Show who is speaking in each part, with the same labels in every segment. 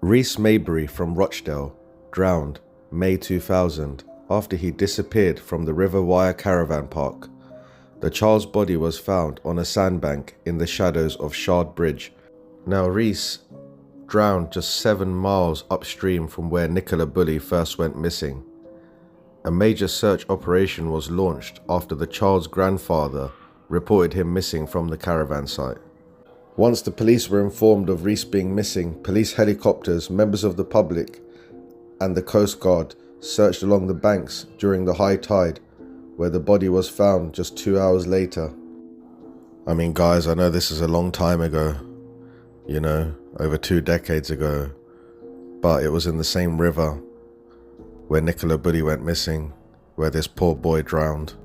Speaker 1: Reece Maybury from Rochdale drowned May 2000 after he disappeared from the River Wyre Caravan park. The child's body was found on a sandbank in the shadows of Shard Bridge. Now Reece drowned just 7 miles upstream from where Nicola Bulley first went missing. A major search operation was launched after the child's grandfather reported him missing from the caravan site. Once the police were informed of Reece being missing, police helicopters, members of the public and the Coast Guard searched along the banks during the high tide, where the body was found just 2 hours later. I mean, guys, I know this is a long time ago, over 2 decades ago, but it was in the same river where Nicola Bulley went missing, where this poor boy drowned.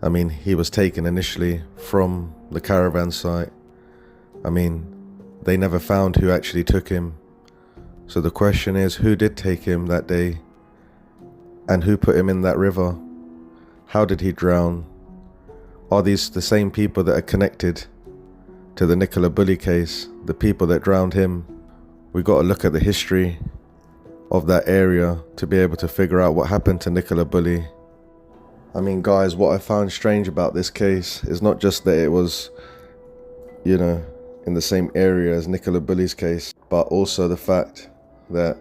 Speaker 1: I mean, he was taken initially from the caravan site. I mean, they never found who actually took him. So the question is, who did take him that day? And who put him in that river? How did he drown? Are these the same people that are connected to the Nicola Bulley case, the people that drowned him? We got to look at the history of that area to be able to figure out what happened to Nicola Bulley. I mean, guys, what I found strange about this case is not just that it was, in the same area as Nicola Bulley's case, but also the fact that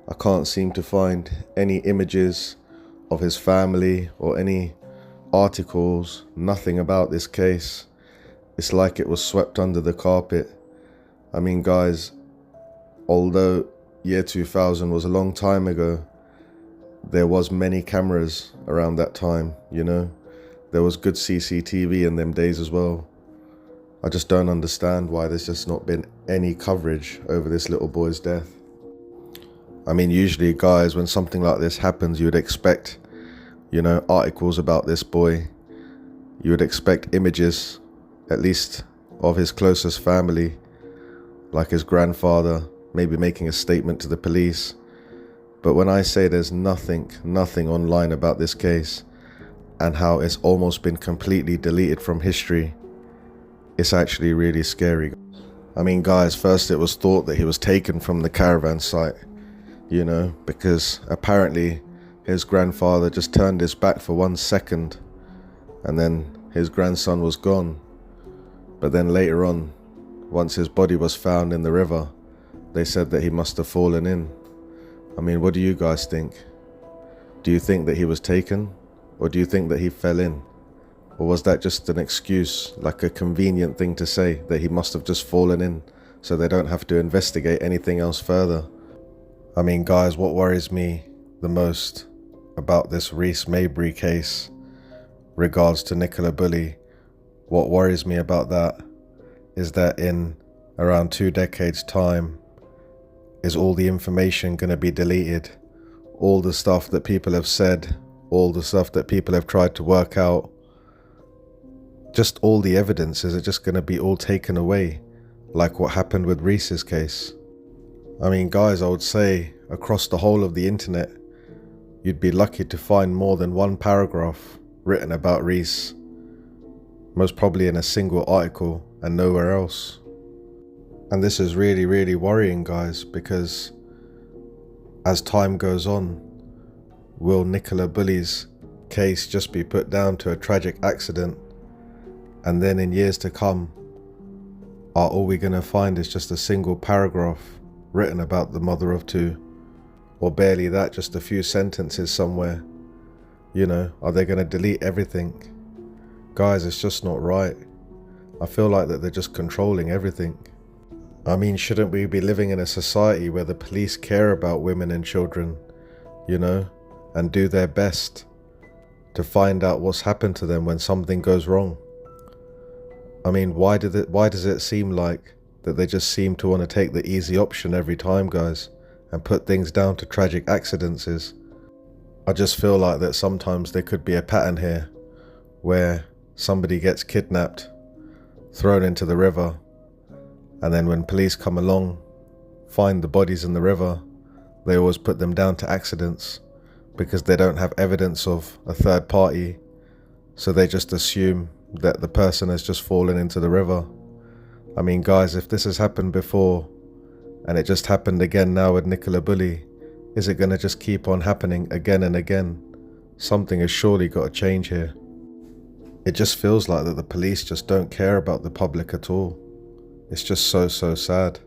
Speaker 1: I can't seem to find any images of his family or any articles, nothing about this case. It's like it was swept under the carpet. I mean, guys, although year 2000 was a long time ago, there was many cameras around that time, There was good CCTV in them days as well. I just don't understand why there's just not been any coverage over this little boy's death. I mean, usually, guys, when something like this happens, you would expect, articles about this boy. You would expect images, at least of his closest family, like his grandfather, maybe making a statement to the police. But when I say there's nothing online about this case and how it's almost been completely deleted from history, it's actually really scary. I mean, guys, first it was thought that he was taken from the caravan site, because apparently his grandfather just turned his back for 1 second and then his grandson was gone. But then later on, once his body was found in the river, they said that he must have fallen in. I mean, what do you guys think? Do you think that he was taken, or do you think that he fell in? Or was that just an excuse, like a convenient thing to say, that he must have just fallen in so they don't have to investigate anything else further? I mean, guys, what worries me the most about this Reece Maybury case regards to Nicola Bulley, what worries me about that is that in around 2 decades time, is all the information going to be deleted? All the stuff that people have said, all the stuff that people have tried to work out, just all the evidence, is it just going to be all taken away, like what happened with Reece's case? I mean, guys, I would say across the whole of the internet, you'd be lucky to find more than 1 paragraph written about Reece, most probably in a single article and nowhere else. And this is really, really worrying, guys, because as time goes on, will Nicola Bulley's case just be put down to a tragic accident? And then in years to come, are all we're going to find is just a single paragraph written about the mother of 2? Or barely that, just a few sentences somewhere? Are they going to delete everything? Guys, it's just not right. I feel like that they're just controlling everything. I mean, shouldn't we be living in a society where the police care about women and children, and do their best to find out what's happened to them when something goes wrong? I mean, why does it seem like that they just seem to want to take the easy option every time, guys, and put things down to tragic accidents? I just feel like that sometimes there could be a pattern here where somebody gets kidnapped, thrown into the river, and then when police come along, find the bodies in the river, they always put them down to accidents because they don't have evidence of a third party, so they just assume that the person has just fallen into the river. I mean, guys, if this has happened before, And it just happened again now with Nicola Bulley. Is it going to just keep on happening again and again? Something has surely got to change here. It just feels like that the police just don't care about the public at all. It's just so sad.